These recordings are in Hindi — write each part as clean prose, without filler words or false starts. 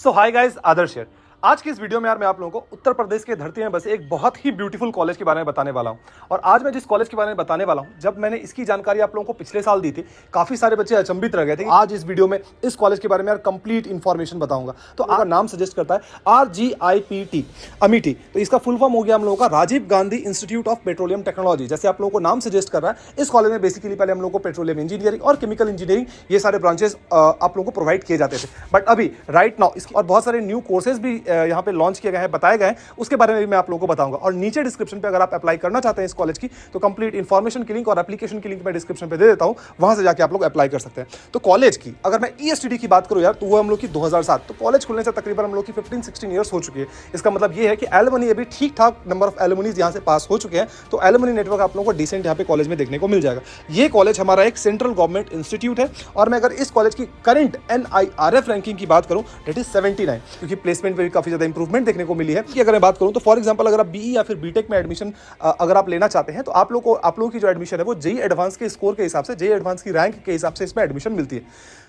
सो हाय गाइस, आदर्श है। आज की इस वीडियो में यार मैं आप लोगों को उत्तर प्रदेश के धरती में बसे एक बहुत ही ब्यूटीफुल कॉलेज के बारे में बताने वाला हूं। और आज मैं जिस कॉलेज के बारे में बताने वाला हूं, जब मैंने इसकी जानकारी आप लोगों को पिछले साल दी थी, काफी सारे बच्चे अचंभित रह गए थे। आज इस वीडियो में इस कॉलेज के बारे में यार कंप्लीट इन्फॉर्मेशन बताऊंगा। तो आपका नाम सजेस्ट करता है RGIPT अमिटी, तो इसका फुल फॉर्म हो गया हम लोगों का Rajiv Gandhi institute of petroleum technology. जैसे आप लोगों को नाम सजेस्ट कर रहा है, इस कॉलेज में बेसिकली पहले हम लोगों को पेट्रोलियम इंजीनियरिंग और केमिकल इंजीनियरिंग ये सारे ब्रांचेस आप लोगों को प्रोवाइड किए जाते थे। बट अभी राइट नाउ इसकी और बहुत सारे न्यू कोर्सेज भी यहाँ पे लॉन्च किए गए हैं, बताए गए हैं, उसके बारे में भी मैं आप लोगों को बताऊंगा। और नीचे डिस्क्रिप्शन पे अगर आप अप्लाई करना चाहते हैं इस कॉलेज की, तो कंप्लीट इन्फॉर्मेशन की लिंक और एप्लीकेशन की लिंक मैं डिस्क्रिप्शन पे दे देता हूं, वहां से जाके आप लोग अप्लाई कर सकते हैं। तो कॉलेज की अगर मैं ESTD की बात करूं यार, तो वो हम लोग की 2007, तो कॉलेज खुलने से तकरीबन हम लोग की 15-16 ईयर्स हो चुकी है। इसका मतलब ये है कि एलुमनी अभी ठीक ठाक नंबर ऑफ एलुमनीज यहाँ से पास हो चुके हैं, तो एलुमनी नेटवर्क आप लोगों को डिसेंट यहाँ पे कॉलेज में देखने को मिल जाएगा। ये कॉलेज हमारा एक सेंट्रल गवर्नमेंट इंस्टीट्यूट है। और मैं अगर इस कॉलेज की करंट NIRF रैंकिंग की बात करूं, डेट इज 79, क्योंकि प्लेसमेंट में भी काफी ज्यादा इंप्रूवमेंट देखने को मिली है। कि अगर मैं बात करूं तो फॉर एग्जांपल अगर आप BE या फिर BTech में एडमिशन अगर आप लेना चाहते हैं, तो आप लोगों की जो एडमिशन है वो JEE एडवांस के स्कोर के हिसाब से, JEE एडवांस की रैंक के हिसाब से इसमें एडमिशन मिलती है।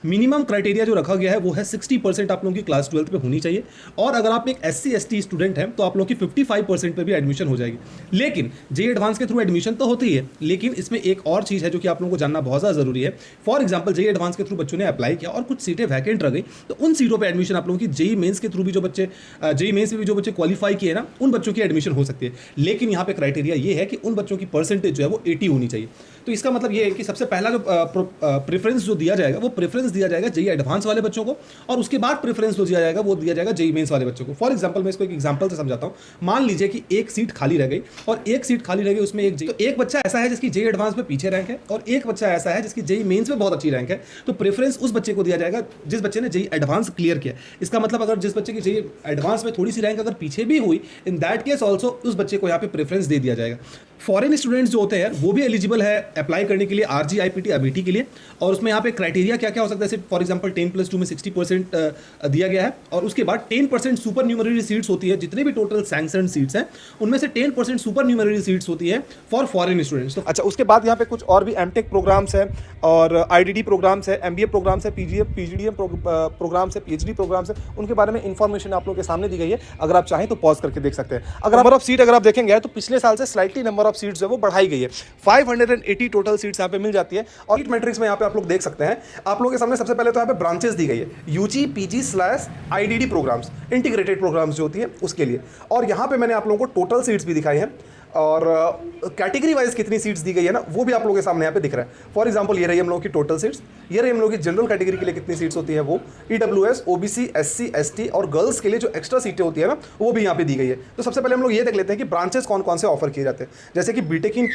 मिनिमम क्राइटेरिया जो रखा गया है वो है 60% आप लोगों की क्लास 12 पे होनी चाहिए। और अगर आप एक SC/ST स्टूडेंट हैं तो आप लोगों की 55% पे भी एडमिशन हो जाएगी। लेकिन JEE एडवांस के थ्रू एडमिशन तो होती है, लेकिन इसमें एक और चीज़ है जो कि आप लोगों को जानना बहुत ज़्यादा जरूरी है। फॉर एग्जाम्पल JEE एडवांस के थ्रू बच्चों ने अप्लाई किया और कुछ सीटें वैकेंट रह गई, तो उन सीटों पर एडमिशन आप लोगों की JEE मेन्स के थ्रू भी जो बच्चे JEE मेन्स में भी जो बच्चे क्वालिफाई किए ना, उन बच्चों की एडमिशन हो सकती है। लेकिन यहाँ पे क्राइटेरिया ये है कि उन बच्चों की परसेंटेज जो है वो 80 होनी चाहिए। तो इसका मतलब ये है कि सबसे पहला जो प्रेफरेंस जो दिया जाएगा, वो प्रेफरेंस दिया जाएगा JEE एडवांस वाले बच्चों को, और उसके बाद प्रेफरेंस जो दिया जाएगा वो दिया जाएगा JEE मेंस वाले बच्चों को। फॉर एग्जांपल मैं इसको एक एग्जांपल से समझाता हूँ। मान लीजिए कि एक सीट खाली रह गई, और एक सीट खाली रह गई उसमें एक बच्चा ऐसा है जिसकी JEE एडवांस में पीछे रैंक है, और एक बच्चा ऐसा है जिसकी JEE मेंस में बहुत अच्छी रैंक है। तो प्रेफरेंस उस बच्चे को दिया जाएगा जिस बच्चे ने JEE एडवांस क्लियर किया। इसका मतलब अगर जिस बच्चे की JEE एडवांस में थोड़ी सी रैंक अगर पीछे भी हुई, इन दैट केस ऑल्सो उस बच्चे को यहाँ पे प्रेफरेंस दे दिया जाएगा। फॉरेन स्टूडेंट्स जो होते हैं वो भी एलिजिबल है अप्लाई करने के लिए RGIPT अमिटी के लिए। और उसमें यहाँ पे क्राइटेरिया क्या क्या हो सकता है, फॉर एग्जांपल 10+2 में 60% दिया गया है। और उसके बाद 10% सुपर न्यूमररी सीट्स होती है। जितने भी टोटल सैंक्शनड सीट्स हैं उनमें से 10% सुपर न्यूमररी सीट्स होती है फॉर फॉरेन स्टूडेंट्स। अच्छा, उसके बाद यहाँ पे कुछ और भी MTech प्रोग्राम्स हैं, और IDD प्रोग्राम्स है, MBA प्रोग्राम्स है, PGDM प्रोग्राम्स है, PhD प्रोग्राम्स है। उनके बारे में इंफॉर्मेशन आप लोगों के सामने दी गई है। अगर आप चाहें तो पॉज करके देख सकते हैं। अगर नंबर ऑफ सीट अगर आप देखेंगे तो पिछले साल से स्लाइटली नंबर ऑफ सीट्स जो है वो बढ़ाई गई है। 580 टोटल सीट्स यहाँ पे मिल जाती है। और सीट मैट्रिक्स में यहाँ पे आप लोग देख सकते हैं, आप लोगों के सामने सबसे पहले तो यहाँ पे ब्रांचेस दी गई है, UG PG/IDD programmes, integrated programmes जो होती है उसके लिए। और यहाँ पे मैंने आप लोगों को टोटल सीट्स भी दिखाई हैं, और कैटेगरी वाइज कितनी सीट्स दी गई है ना, वो भी आप लोगों के सामने यहाँ पे दिख रहा है। फॉर एग्जांपल ये रही हम लोगों की टोटल सीट्स, ये रही हम लोगों की जनरल कैटेगरी के लिए कितनी सीट्स होती है वो, EWS, OBC, SC, ST और गर्ल्स के लिए जो एक्स्ट्रा सीटें होती है ना, वो भी यहाँ पे दी गई है। तो सबसे पहले हम लोग ये देख लेते हैं कि ब्रांचेस कौन कौन से ऑफर किए जाते हैं। जैसे कि BTech इन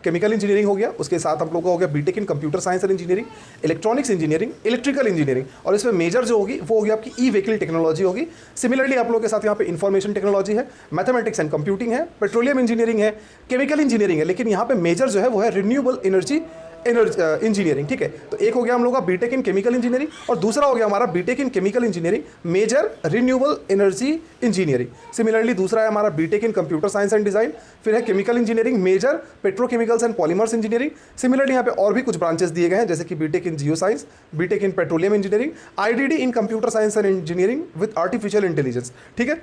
केमिकल इंजीनियरिंग हो गया, उसके साथ हम लोग का हो गया BTech in computer science and engineering, electronics engineering, electrical engineering, और इसमें मेजर जो होगी वो होगी आपकी ई-व्हीकल टेक्नोलॉजी होगी। सिमिलरली आप लोगों के साथ यहाँ पे इंफॉर्मेशन टेक्नोलॉजी है, मैथमेटिक्स एंड कंप्यूटिंग है, पेट्रोलियम इंजीनियरिंग है, केमिकल इंजीनियरिंग है, लेकिन यहाँ पे मेजर जो है वो है रिन्यूएबल एनर्जी इंजीनियरिंग। ठीक है, तो एक हो गया हम लोग का BTech इन केमिकल इंजीनियरिंग, और दूसरा हो गया हमारा BTech in chemical engineering major renewable energy engineering. Similarly दूसरा है हमारा BTech in computer science and design, फिर है chemical engineering major petrochemicals and polymers engineering. Similarly यहाँ पे और भी कुछ ब्रांचेस दिए गए हैं, जैसे कि BTech in geo science, BTech in petroleum engineering, IDD in computer science and engineering with artificial intelligence. ठीक है,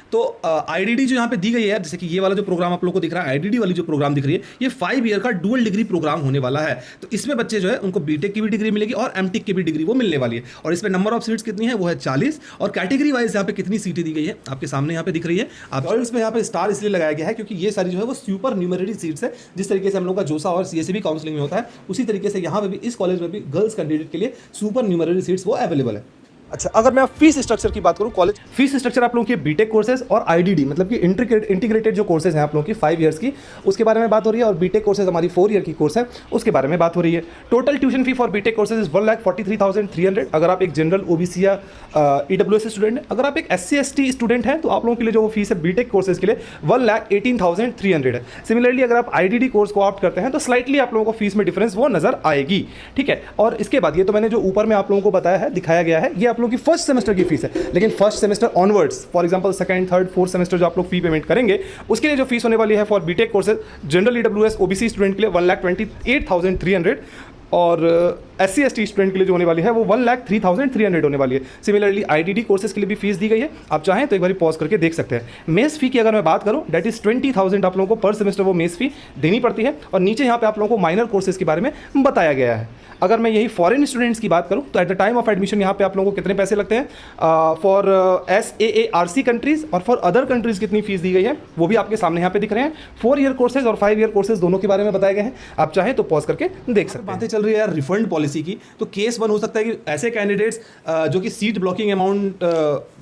तो IDD जो यहाँ पे दी गई है, जैसे कि ये वाला जो प्रोग्राम आप लोगों को दिख रहा है, IDD वाली जो प्रोग्राम दिख रही है, ये 5 ईयर का डुअल डिग्री प्रोग्राम होने वाला है। तो इसमें बच्चे जो है उनको BTech की भी डिग्री मिलेगी और MTech की भी डिग्री वो मिलने वाली है। और इसमें नंबर ऑफ सीट्स कितनी है, वो है 40। और कैटेगरी वाइज यहाँ पे कितनी सीटें दी गई है आपके सामने यहाँ पे दिख रही है। आप गर्ल्स में यहाँ पे स्टार इसलिए लगाया गया है क्योंकि ये सारी जो है वो सुपर न्यूमररी सीट्स है। जिस तरीके से हम लोग का जोसा और CSEB काउंसलिंग में होता है, उसी तरीके से यहाँ पे भी इस कॉलेज में भी गर्ल्स कैंडिडेट के लिए सुपर न्यूमररी सीट्स वो अवेलेबल है। अच्छा, अगर मैं फीस स्ट्रक्चर की बात करूं, कॉलेज फीस स्ट्रक्चर आप लोगों की BTech कोर्सेज और IDD मतलब कि इंटीग्रेटेड जो कोर्सेज हैं आप लोगों की 5 इयर्स की, उसके बारे में बात हो रही है। और BTech कोर्सेज हमारी 4 ईयर की कोर्स है, उसके बारे में बात हो रही है। Total tuition fee for BTech courses is 1,43,300 अगर आप एक जनरल OBC या EWS स्टूडेंट हैं। अगर आप एक SC/ST स्टूडेंट हैं तो आप लोगों के लिए जो फीस है BTech कोर्सेज के लिए 1,18,300 है। सिमिलरली अगर आप IDD कोर्स को ऑप्ट करते हैं तो स्लाइटली आप लोगों को फीस में डिफरेंस वो नजर आएगी। ठीक है, और इसके बाद ये तो मैंने जो ऊपर में आप लोगों को बताया है, दिखाया गया है, ये आप लोगों की फर्स्ट सेमेस्टर की फीस है। लेकिन first semester onwards, for example second, third, fourth semester जो आप लोग फी पेमेंट करेंगे, उसके लिए जो फीस होने वाली है for BTech courses general EWS OBC student के लिए 1,28,300, और SC/ST स्टूडेंट के लिए जो होने वाली है वो 1,03,300 होने वाली है। सिमिलरली IDD कोर्सेज के लिए भी फीस दी गई है, आप चाहें तो एक बार पॉज करके देख सकते हैं। मेस फी की अगर मैं बात करूं, दैट इज 20,000 आप लोगों को पर सेमेस्टर वो मेस फी देनी पड़ती है। और नीचे यहाँ पे आप लोगों को माइनर कोर्सेज के बारे में बताया गया है। अगर मैं यही फॉरेन स्टूडेंट्स की बात करूं तो at the time of admission यहाँ पे आप लोगों को कितने पैसे लगते हैं, फॉर SAARC कंट्रीज और फॉर अदर कंट्रीज कितनी फीस दी गई है वो भी आपके सामने यहाँ पे दिख रहे हैं। 4 ईयर कोर्सेज और 5 ईयर कोर्सेज दोनों के बारे में बताए गए हैं, आप चाहें तो पॉज करके देख सकते हैं। बातें चल रही है यार रिफंड पॉलिसी की, तो केस 1 हो सकता है कि ऐसे कैंडिडेट्स जो कि सीट ब्लॉकिंग अमाउंट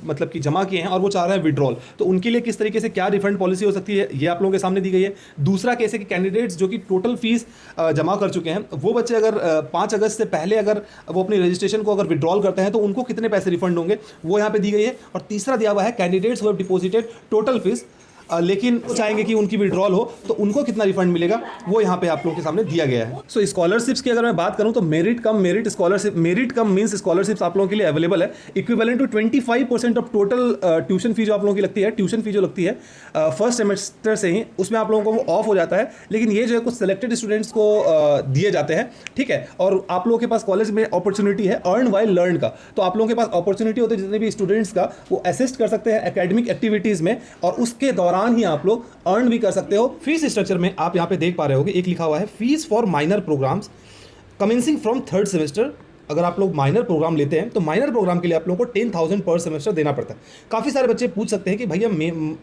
मतलब कि जमा किए हैं और वो चाह रहे हैं विड्रॉल, तो उनके लिए किस तरीके से क्या रिफंड पॉलिसी हो सकती है ये आप लोगों के सामने दी गई है। दूसरा केस है कि कैंडिडेट्स जो कि टोटल फीस जमा कर चुके हैं, वो बच्चे अगर 5 अगस्त से पहले अगर वो अपनी रजिस्ट्रेशन को अगर विड्रॉल करते हैं तो उनको कितने पैसे रिफंड होंगे वो यहाँ पे दी गई है। और तीसरा दिया हुआ है candidates who have deposited total fees, लेकिन वो चाहेंगे कि उनकी विड्रॉल हो तो उनको कितना रिफंड मिलेगा वो यहाँ पे आप लोगों के सामने दिया गया है। सो स्कॉलरशिप्स की अगर मैं बात करूँ तो मेरिट कम मींस स्कॉलरशिप्स आप लोगों के लिए अवेलेबल है, equivalent to 25% of total tuition fee जो आप लोगों की लगती है, ट्यूशन फी जो लगती है फर्स्ट सेमेस्टर से ही, उसमें आप लोगों को वो ऑफ हो जाता है। लेकिन ये जो है कुछ सेलेक्टेड स्टूडेंट्स को दिए जाते हैं, ठीक है। और आप लोगों के पास कॉलेज में अपॉर्चुनिटी है अर्न वाइल लर्न का, तो आप लोगों के पास अपॉर्चुनिटी होती है जितने भी स्टूडेंट्स का वो असिस्ट कर सकते हैं एकेडमिक एक्टिविटीज़ में, और उसके दौरान ही आप लोग अर्न भी कर सकते हो। फीस स्ट्रक्चर में आप यहां पे देख पा रहे होगे एक लिखा हुआ है fees for minor programs commencing from 3rd semester. अगर आप लोग माइनर प्रोग्राम लेते हैं तो माइनर प्रोग्राम के लिए आप लोगों को 10,000 पर सेमेस्टर देना पड़ता है। काफ़ी सारे बच्चे पूछ सकते हैं कि भैया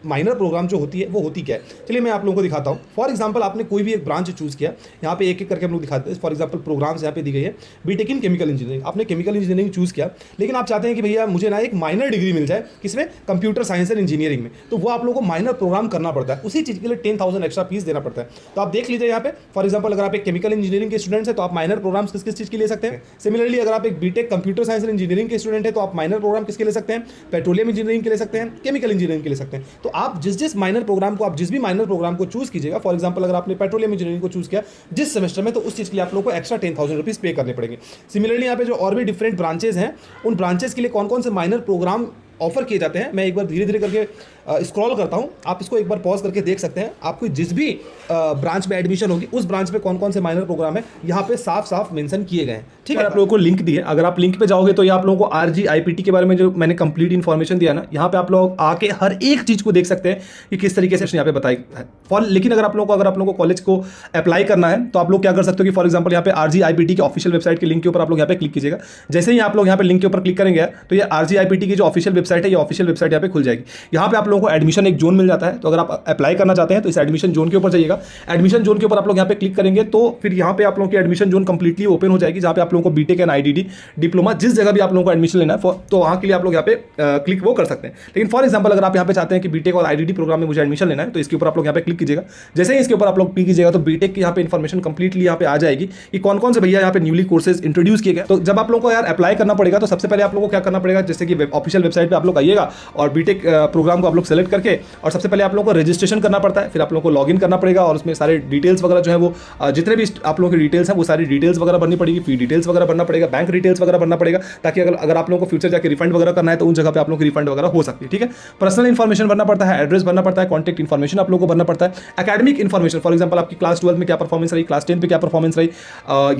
माइनर प्रोग्राम जो होती है वो होती क्या है। चलिए मैं आप लोगों को दिखाता हूँ। फॉर एग्जांपल आपने कोई भी एक ब्रांच चूज़ किया, यहाँ पे एक एक करके हम लोग दिखाते हैं। फॉर एग्जांपल प्रोग्राम्स यहाँ पे दी गई है, बीटेक इन केमिकल इंजीनियरिंग, आपने केमिकल इंजीनियरिंग चूज़ किया, लेकिन आप चाहते हैं कि भैया मुझे ना एक माइनर डिग्री मिल जाए किसमें, कंप्यूटर साइंस एंड इंजीनियरिंग में, तो वो आप लोगों को माइनर प्रोग्राम करना पड़ता है, उसी चीज़ के लिए 10,000 एक्स्ट्रा फीस देना पड़ता है। तो आप देख लीजिए यहाँ पे फॉर एग्जाम्पल अगर आप एक केमिकल इंजीनियरिंग के स्टूडेंट्स हैं तो आप माइनर प्रोग्राम्स किस किस चीज़ के ले सकते हैं। सिमिलरली अगर आप एक BTech computer science and engineering के स्टूडेंट है तो आप माइनर प्रोग्राम किसके ले सकते हैं, पेट्रोलियम इंजीनियरिंग के ले सकते हैं, केमिकल इंजीनियरिंग के ले सकते हैं। तो आप जिस माइनर प्रोग्राम को, आप जिस भी माइनर प्रोग्राम को चूज कीजिएगा, फॉर एग्जांपल अगर आपने पेट्रोलियम इंजीनियरिंग को चूज किया जिस सेमेस्टर में, तो उस चीज़ के लिए आप लोगों को एक्स्ट्रा 10,000 रुपीज़ पे करने पड़ेंगे। सिमिलरली यहाँ पे जो और भी डिफरेंट ब्रांचेज हैं, उन ब्रांचेज के लिए कौन कौन से माइनर प्रोग्राम ऑफर किए जाते हैं, मैं एक बार धीरे धीरे करके स्क्रॉल करता हूं, आप इसको एक बार पॉज करके देख सकते हैं। आपको जिस भी ब्रांच में एडमिशन होगी उस ब्रांच में कौन कौन से माइनर प्रोग्राम है यहाँ पे साफ साफ मेंशन किए गए हैं, ठीक है। आप लोगों को लिंक दिए, अगर आप लिंक पे जाओगे तो ये आप लोगों को RGIPT के बारे में जो मैंने कंप्लीट इन्फॉर्मेशन दिया ना, यहाँ पे आप लोग आके हर एक चीज़ को देख सकते हैं कि किस तरीके से यहाँ पे बताई है। लेकिन अगर आप लोगों को कॉलेज को अप्लाई करना है तो आप लोग क्या कर सकते हो कि फॉर एग्जाम्पल यहाँ पे RGIPT के ऑफिशियल वेबसाइट के लिंक के ऊपर आप लोग यहाँ पे क्लिक कीजिएगा। जैसे ही आप लोग यहाँ पे लिंक के ऊपर क्लिक करेंगे तो ये RGIPT की जो ऑफिशियल वेबसाइट है, ये ऑफिशियल वेबसाइट यहाँ पे खुल जाएगी। यहाँ पे आप लोगों को एडमिशन एक जोन मिल जाता है, तो अगर आप अप्लाई करना चाहते हैं तो इस एडमिशन जोन के ऊपर जाइएगा। एडमिशन जोन के ऊपर आप लोग यहाँ पे क्लिक करेंगे तो फिर यहाँ पे आप लोगों की एडमिशन जोन कंप्लीटली ओपन हो जाएगी, जहाँ पे आप लोगों को बीटेक एंड IDD डिप्लोमा जिस जगह भी आप लोगों को एडमिशन लेना है तो वहाँ के लिए आप लोग यहाँ पे क्लिक वो कर सकते हैं। लेकिन फॉर एग्जाम्पल अगर आप यहाँ पे चाहते हैं कि बीटेक और IDD प्रोग्राम में मुझे एडमिशन लेना है तो इसके ऊपर आप लोग यहाँ पे क्लिक कीजिएगा। जैसे ही इसके ऊपर आप लोग क्लिक कीजिएगा तो बीटेक की यहाँ पे इन्फॉर्मेशन कंप्लीटली यहाँ पे आ जाएगी कि कौन कौन से भैया यहाँ पे न्यूली कोर्सेज इंट्रोड्यूस किए गए। तो जब आप लोगों को यार अप्लाई करना पड़ेगा तो सबसे पहले आप लोगों को क्या करना पड़ेगा, जैसे कि ऑफिशियल वेबसाइट पर आप लोग आइएगा और बीटेक प्रोग्राम को आप लोग सेलेक्ट करके, और सबसे पहले आप लोगों को रजिस्ट्रेशन करना पड़ता है, फिर आप लोगों को लॉगिन करना पड़ेगा और उसमें सारे डिटेल्स वगैरह जो है वो जितने भी आप लोगों की डिटेल्स हैं वो सारी डिटेल्स वगैरह भरनी पड़ेगी, फी डिटेल्स वगैरह भरना पड़ेगा, बैंक डिटेल्स वगैरह भरना पड़ेगा, ताकि अगर आप लोगों को फ्यूचर जाकर रिफंड वगैरह करना है तो उन जगह पे आप लोगों की रिफंड वगैरह हो सकती है, ठीक है। पर्सनल इन्फॉर्मेशन भरना पड़ता है, एड्रेस भरना पड़ता है, कॉन्टैक्ट इन्फॉर्मेशन आप लोगों को भरना पड़ता है, एकेडमिक इन्फॉर्मेशन फॉर एग्जाम्पल आपकी क्लास 12 में क्या परफॉर्मेंस रही, क्लास 10 पे क्या परफॉर्मेंस रही,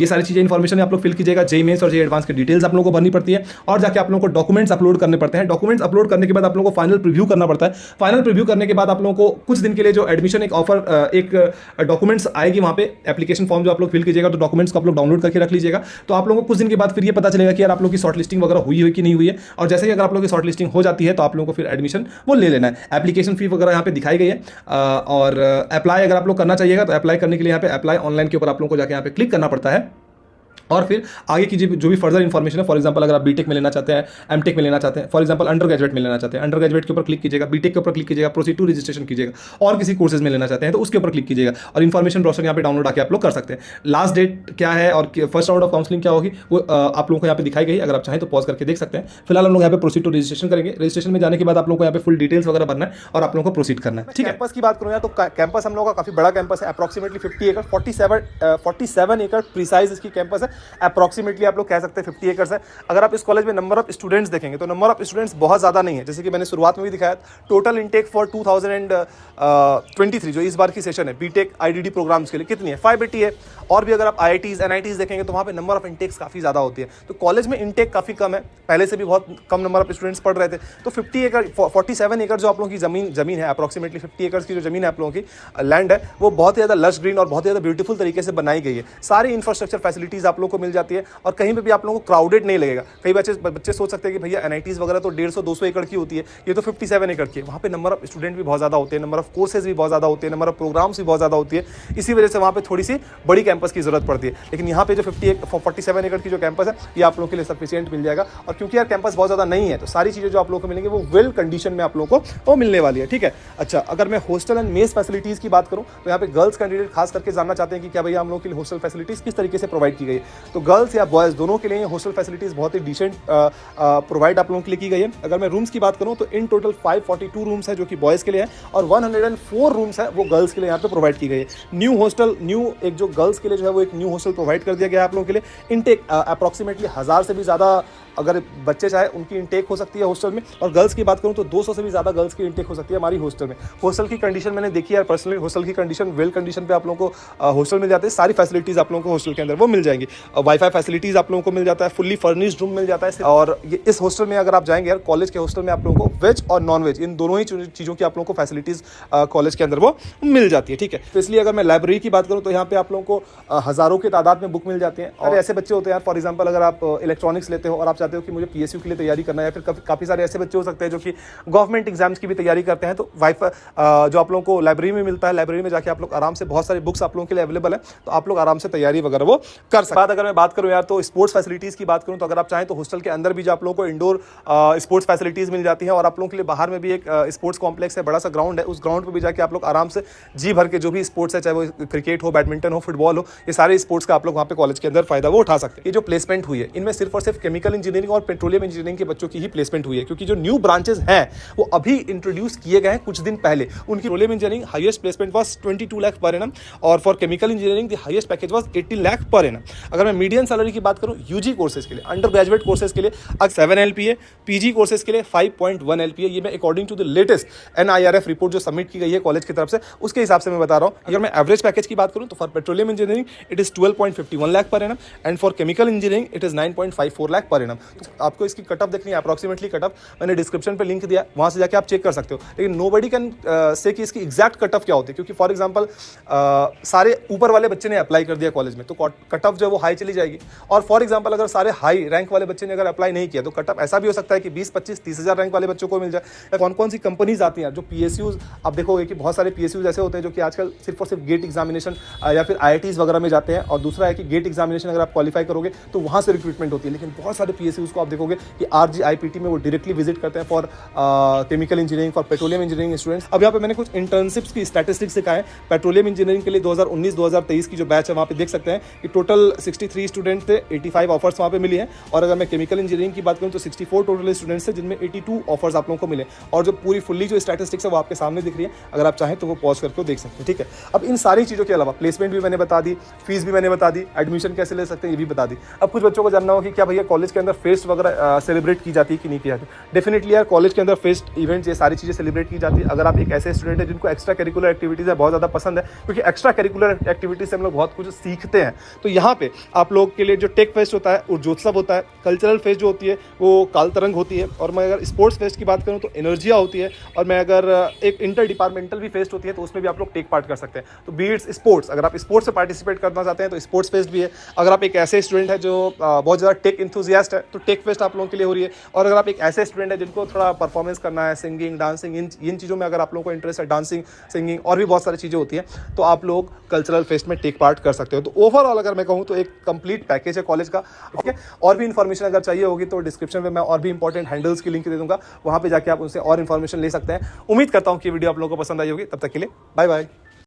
ये सारी चीज़ें इन्फॉर्मेशन आप लोग फिल कीजिएगा। JEE मेंस और JEE एडवांस की डिटेल्स आप लोगों को भरनी पड़ती है, और जाके आप लोगों को डॉक्यूमेंट्स अपलोड करने पड़ते हैं। डॉक्यूमेंट्स अपलोड करने के बाद आप लोगों को फाइनल प्रीव्यू करना पड़ता है। फाइनल प्रीव्यू करने के बाद आप लोगों को कुछ दिन के लिए जो एडमिशन एक ऑफर एक डॉक्यूमेंट्स आएगी वहाँ पे, एप्लीकेशन फॉर्म जो आप लोग फिल कीजिएगा, तो डॉक्यूमेंट्स को आप लोग डाउनलोड करके रख लीजिएगा। तो आप लोगों को कुछ दिन के बाद फिर ये पता चलेगा कि यार आप लोग की शॉर्ट लिस्टिंग वगैरह हुई है कि नहीं हुई है, और जैसे कि अगर आप लोग की शॉर्ट लिस्टिंग हो जाती है तो आप लोगों को फिर एडमिशन वो ले लेना है। एप्लीकेशन फी वगैरह यहाँ पे दिखाई गई है, और अप्लाई अगर आप लोग करना चाहिएगा तो अप्लाई करने के लिए यहाँ पे अप्लाई ऑनलाइन के ऊपर आप लोगों को जाके यहाँ पे क्लिक करना पड़ता है, और फिर आगे की जो भी फर्दर इन्फॉर्मेशन है, फॉर एग्जांपल अगर आप बीटेक में लेना चाहते हैं, एमटेक में लेना चाहते हैं, फॉर एग्जांपल अंडर ग्रेजुएट में लेना चाहते हैं, अंडर ग्रेजुएट के ऊपर क्लिक कीजिएगा, बीटेक के ऊपर क्लिक कीजिएगा, प्रोसीड टू रजिस्ट्रेशन कीजिएगा, और किसी कोर्सेज में लेना चाहते हैं तो उसके ऊपर क्लिक कीजिएगा, और इन्फॉर्मेशन ब्राउज़र यहाँ पे डाउनलोड आके आप लोग कर सकते हैं। लास्ट डेट क्या है और फर्स्ट राउंड ऑफ काउंसलिंग क्या होगी वो आप लोगों को यहाँ पे दिखाई गई, अगर आप चाहें तो पॉज करके देख सकते हैं। फिलहाल हम लोग यहाँ पे प्रोसीड टू रजिस्ट्रेशन करेंगे। रजिस्ट्रेशन में जाने के बाद आप लोगों को यहाँ पे फुल डिटेल्स वगैरह भरना है और आप लोगों को प्रोसीड करना है, ठीक है। कैंपस की बात करूँ तो कैंपस हम लोग का काफ़ी बड़ा कैंपस है, अप्रॉक्सीमेटली 50 एकड़ 47 एकड़ प्रिसाइज इसकी कैंपस है। अप्रॉक्सीमेटली आप लोग कह सकते हैं 50 एकर्स है। अगर आप इस कॉलेज में नंबर ऑफ स्टूडेंट्स देखेंगे तो नंबर ऑफ स्टूडेंट्स बहुत ज़्यादा नहीं है, जैसे कि मैंने शुरुआत में भी दिखाया। टोटल इनटेक फॉर 2023 जो इस बार की सेशन है बीटेक आईडीडी प्रोग्राम्स के लिए कितनी है, 580 है। और भी अगर आप आईआईटीज एनआईटीज देखेंगे तो वहाँ पे नंबर ऑफ इनटेक्स काफ़ी ज़्यादा होती है। तो कॉलेज में इनटेक काफ़ी कम है, पहले से भी बहुत कम नंबर ऑफ स्टूडेंट्स पढ़ रहे थे। तो 47 एकड़ जो आप लोगों की ज़मीन है, अप्रॉक्सीमेटली 50 एकड़ की जो ज़मीन है आप लोगों की लैंड है, वो बहुत ही ज़्यादा लश ग्रीन और बहुत ही ज़्यादा ब्यूटीफुल तरीके से बनाई गई है। सारी इंफ्रास्ट्रक्चर फैसिलिटीज़ आप लोगों को मिल जाती है और कहीं पर भी आप लोगों को क्राउडेड नहीं लगेगा। कई बच्चे सोच सकते हैं कि भैया एनआईटीज वगैरह तो 150-200 एकड़ की होती है, ये तो 57 एकड़ की है। वहाँ पे नंबर ऑफ स्टूडेंट भी बहुत ज़्यादा होते हैं, नंबर ऑफ कोर्सेज भी बहुत ज़्यादा होते हैं, नंबर ऑफ प्रोग्राम्स भी बहुत ज़्यादा होती है। इसी वजह से वहाँ पे थोड़ी सी बड़ी कैंपस की जरूरत पड़ती है। लेकिन यहाँ पे जो 47 एकड़ की जो कैंपस है ये आप लोगों के लिए सफिशिएंट मिल जाएगा। और क्योंकि यार कैंपस बहुत ज़्यादा नहीं है तो सारी चीज़ें जो आप लोगों को मिलेंगी वो वेल कंडीशन में आप लोगों को वो मिलने वाली है, ठीक है। अच्छा, अगर मैं हॉस्टल एंड मेस फैसिलिटीज़ की बात करूँ तो यहाँ पे गर्ल्स कैंडिडेट खास करके जानना चाहते हैं कि क्या भैया हम लोगों के लिए हॉस्टल फैसिलिटीज़ किस तरीके से प्रोवाइड की गई है। तो गर्ल्स या बॉयज़ दोनों के लिए हॉस्टल फैसिलिटीज़ बहुत ही डिसेंट प्रोवाइड आप लोगों के लिए की गई है। अगर मैं रूम्स की बात करूँ तो इन टोटल 542 रूम्स है जो कि बॉयज़ के लिए है और 104 रूम्स है वो गर्ल्स के लिए यहाँ पे प्रोवाइड की गई है। न्यू एक जो गर्ल्स के लिए जो है वो एक न्यू हॉस्टल प्रोवाइड कर दिया गया है आप लोगों के लिए। इनटेक अप्रॉक्सीमेटली 1000 से भी ज़्यादा अगर बच्चे चाहे उनकी इनटेक हो सकती है हॉस्टल में। और गर्ल्स की बात करूं तो 200 से भी ज़्यादा गर्ल्स की इनटेक हो सकती है हमारी हॉस्टल में। हॉस्टल की कंडीशन मैंने देखी है पर्सनली, हॉस्टल की कंडीशन वेल कंडीशन पे आप लोगों को हॉस्टल मिल जाते हैं। सारी फैसिलिटीज़ आप लोगों को हॉस्टल के अंदर वो मिल जाएंगी। वाईफाई फैसिलिटीज़ आप लोगों को मिल जाता है, फुल्ली फर्निश्ड रूम मिल जाता है। और इस हॉस्टल में अगर आप जाएंगे यार, कॉलेज के हॉस्टल में आप लोगों को वेज और नॉन वेज इन दोनों ही चीज़ों की आप लोगों को फैसिलिटीज़ कॉलेज के अंदर वो मिल जाती है, ठीक है। तो इसलिए अगर मैं लाइब्रेरी की बात करूँ तो यहाँ पे आप लोगों को हज़ारों की तादाद में बुक मिल जाती हैं। और ऐसे बच्चे होते हैं यार, फॉर एग्जाम्पल अगर आप इलेक्ट्रॉनिक्स लेते हो और आप चाहते हो कि मुझे पीएसयू के लिए तैयारी करना है, या फिर काफ़ी सारे ऐसे बच्चे हो सकते हैं जो कि गवर्नमेंट एग्जाम्स की भी तैयारी करते हैं, तो वाईफाई जो आप लोगों को लाइब्रेरी में मिलता है, लाइब्रेरी में जाके आप लोग आराम से बहुत सारी बुक्स आप लोगों के लिए अवेलेबल है, तो आप लोग आराम से तैयारी वगैरह वो कर सकते हैं। अगर मैं बात करूँ यार तो स्पोर्ट्स फैसिलिटीज़ की बात करूँ तो अगर आप चाहें तो हॉस्टल के अंदर भी जो आप लोगों को इंडोर स्पोर्ट्स फैसिलिटीज़ मिल जाती है और आप लोगों के लिए बाहर में भी एक स्पोर्ट्स कॉम्प्लेक्स है, बड़ा सा ग्राउंड है, उस ग्राउंड पर भी जाके आप लोग आराम से जी भर के जो भी स्पोर्ट्स है, चाहे वो क्रिकेट हो, बैडमिंटन हो, फुटबॉल हो, ये सारे स्पोर्ट्स का आप लोग वहाँ पे कॉलेज के अंदर फायदा वो उठा सकते हैं। ये जो प्लेसमेंट हुई है इनमें सिर्फ और सिर्फ केमिकल इंजीनियरिंग और पेट्रोलियम इंजीनियरिंग के बच्चों की ही प्लेसमेंट हुई है, क्योंकि जो न्यू ब्रांचेस हैं वो अभी इंट्रोड्यूस किए गए हैं कुछ दिन पहले। उनकी petroleum engineering highest placement was 22 lakh per annum और for chemical engineering the highest package was 80 lakh per annum. अगर मैं मीडियम सैलरी की बात करूं यूजी कोर्सेज के लिए, अंडर ग्रेजुएट कोर्सेज के लिए 7 LPA, पीजी कोर्सेज के लिए 5.1 LPA। ये मैं according to the latest NIRF report जो सबमिट की गई है कॉलेज की तरफ से उसके हिसाब से मैं बता रहा हूँ। अगर मैं एवरेज पैकेज की बात करूँ तो for petroleum engineering it is 12.51 lakh per annum and for chemical engineering it is 9.54 lakh per annum. तो आपको इसकी कट ऑफ देखनी है, अप्रॉक्सीमेटली कट ऑफ मैंने डिस्क्रिप्शन पे लिंक दिया, वहां से जाके आप चेक कर सकते हो। लेकिन नोबडी कैन से कि इसकी एग्जैक्ट कट ऑफ क्या होती है, क्योंकि फॉर एग्जांपल सारे ऊपर वाले बच्चे ने अप्लाई कर दिया कॉलेज में तो कट ऑफ जो है वो हाई चली जाएगी। और फॉर एग्जांपल अगर सारे हाई रैंक वाले बच्चे ने अगर अप्लाई नहीं किया तो कट ऑफ ऐसा भी हो सकता है कि 20, 25, 30 हज़ार रैंक वाले बच्चों को मिल जाए। कौन कौन सी कंपनीज आती हैं जो PSUs, आप देखोगे कि बहुत सारे PSUs ऐसे होते हैं जो कि आजकल सिर्फ और सिर्फ गेट एग्जामिनेशन या फिर IITs वगैरह में जाते हैं। और दूसरा है कि गेट एग्जामिनेशन अगर आप क्वालिफाई करोगे तो वहाँ से रिक्रूटमेंट होती है। लेकिन बहुत सारे PSUs को आप देखोगे कि RGIPT में वो डायरेक्टली विजिट करते हैं for chemical engineering, for petroleum engineering students. अब यहाँ पे मैंने कुछ इंटर्नशिप्स की स्टैटिस्टिक्स दिखाए हैं। पेट्रोलियम इंजीनियरिंग के लिए 2019-2023 की जो बैच है वहाँ पे देख सकते हैं कि टोटल 63 स्टूडेंट थे, 85 ऑफर्स वहाँ पे मिली हैं। और अगर मैं केमिकल इंजीनियरिंग की बात करूँ तो 64 टोटल स्टूडेंट्स थे जिनमें 82 ऑफर्स आप लोगों को मिले। और जो पूरी फुल्ली जो स्टैटिस्टिक्स है वो आपके सामने दिख रही है, अगर आप चाहें तो वो पॉज करके देख सकते हैं, ठीक है। अब इन सारी चीज़ों के अलावा प्लेसमेंट भी मैंने बता दी, फीस भी मैंने बता दी, एडमिशन कैसे ले सकते हैं ये भी बता दी। अब कुछ बच्चों को जानना हो कि क्या भैया कॉलेज के अंदर फेस्ट वगैरह सेलिब्रेट की जाती है कि नहीं की जाती। डेफिनेटली यार कॉलेज के अंदर फेस्ट इवेंट्स ये सारी चीज़ें सेलिब्रेट की जाती है। अगर आप एक ऐसे स्टूडेंट है जिनको एक्स्ट्रा करिकुलर एक्टिविटीज़ है बहुत ज़्यादा पसंद है, क्योंकि एक्स्ट्रा करिकुलर एक्टिविटीज़ से हम लोग बहुत कुछ सीखते हैं, तो यहाँ पे आप लोग के लिए जो टेक फेस्ट होता है, उर्जोत्सव होता है, कल्चरल फेस्ट जो होती है वो कालतरंग होती है, और मैं अगर स्पोर्ट्स फेस्ट की बात करूँ तो एनर्जिया होती है, और मैं अगर एक इंटर डिपार्टमेंटल भी फेस्ट होती है तो उसमें भी आप लोग टेक पार्ट कर सकते हैं। तो बीट्स स्पोर्ट्स, अगर आप स्पोर्ट्स से पार्टिसिपेट करना चाहते हैं तो स्पोर्ट्स फेस्ट भी है। अगर आप एक ऐसे स्टूडेंट है जो बहुत ज़्यादा टेक इंथुजियास्ट है तो टेक फेस्ट आप लोगों के लिए हो रही है। और अगर आप एक ऐसे स्टूडेंट है जिनको थोड़ा परफॉर्मेंस करना है, सिंगिंग, डांसिंग, इन चीज़ों में अगर आप लोगों को इंटरेस्ट है, डांसिंग, सिंगिंग और भी बहुत सारी चीज़ें होती हैं, तो आप लोग कल्चरल फेस्ट में टेक पार्ट कर सकते हो। तो ओवरऑल अगर मैं कहूँ तो एक कंप्लीट पैकेज है कॉलेज का, ठीक है। और भी इन्फॉर्मेशन अगर चाहिए होगी तो डिस्क्रिप्शन में मैं और भी इंपॉर्टेंट हैंडल्स की लिंक दे दूंगा, वहाँ पे जाके आप उनसे और इन्फॉर्मेशन ले सकते हैं। उम्मीद करता हूँ कि वीडियो आप लोगों को पसंद आई होगी। तब तक के लिए बाय बाय।